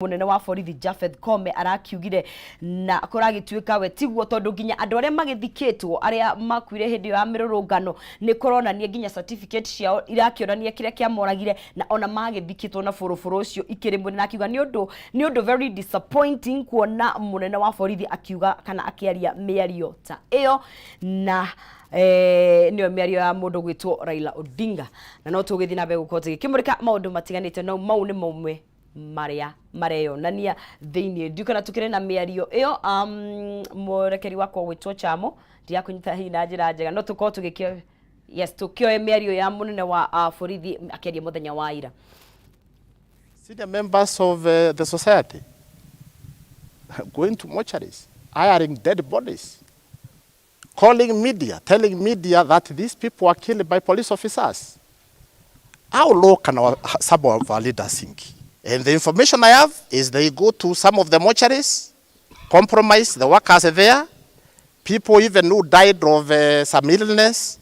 Munene wa borithi Japhet Kameme arakiugire na kuragituika we tiguo tondu nginya andu aria magithikitwo aria makuire hindi ya mirurungano ni koronania nginya certificate ciao irakionania kiria kiamoragire na ona magithikitwo na buruburu ucio ikiri munene akiuga ni undu very disappointing kuona munene wa borithi akiuga kana akiaria miario ta iyo na niyo miario ya mundu gwitwo Raila Odinga na no tugithi na be gukote gikimurika maundu matiganite no mau ni momwe maria mareyonania thiini ndukana tukire na miario iyo murekeri wako witwo Chamo ndia kunyita hina njira njega no tuko tugikio yes tukio miario ya munene wa borithi akeria muthenya wa ira. Senior members of the society going to mortuaries, hiring dead bodies, calling media, telling media that these people were killed by police officers. How low can some of our leaders sink? And the information I have is they go to some of the mortuaries, compromise the workers there, people even who died of some illness,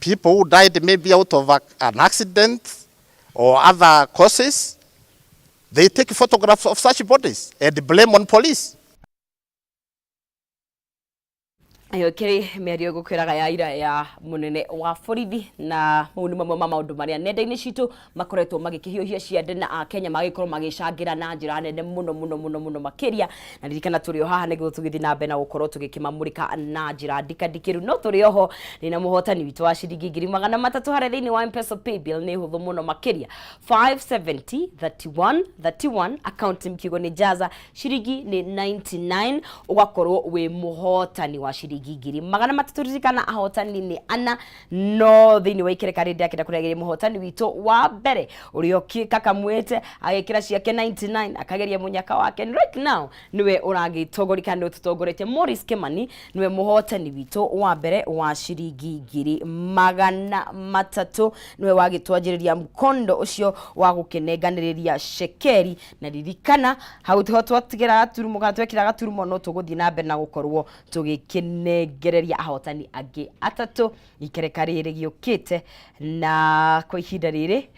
people who died maybe out of an accident or other causes. They take photographs of such bodies and blame on police. Ayo kiri miario gukwiraga ya ira ya munene wa borithi na mauni mamwe ma maundu maria nenda-ini citu makoretwo magikihiuhia ciande na Kenya magikorwo magicangira na njira nene muno makiria na ririkana turi o haha niguo tugithi na mbere na gukorwo tugikimamurika na njira ndikadikiru no turi oho nina muhotani witu wa ciringi 300 hare thiini wa M-Pesa pay bill ni huthu muno makiria 570 31 account mkigo ni jaza ciringi ni 99 ugakorwo wi muhotani wa ciringi gigiri magana mataturirikana ahotani ni ana no thini wa ikere karindi akira kuregeria muhotani wito wa mbere urio kakamwete agekira ciake 99 akageria munyaka wake right now niwe uragitogorika no tutogorete Morris Kimani niwe muhotani wito wa mbere wa ciringi ngiri magana matatu niwe wagitwanjiriria mkondo ucio wa gukenenganiriria shekeri na ririkana hau twatigira gaturumo gatwekira gaturumo no tuguthi na mbere na gukorwo tugikene gereria ahotani agi atatu ikereka riri giukite na kwa ihinda riri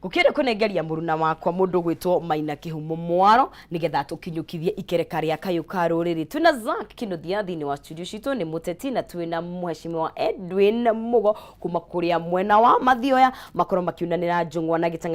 gukire kunengeria muruna wakwa mundu gwitwo Maina Kihumo Mwaro nigetha tukinyukithie ikereka ria kayuka ruriri tuna Zack Kinuthia thini wa studio citu ni muteti na twina muheshimiwa Edwin Mugo kuma kuria mwena wa Mathioya makoro makiunanira njungwa na gitanga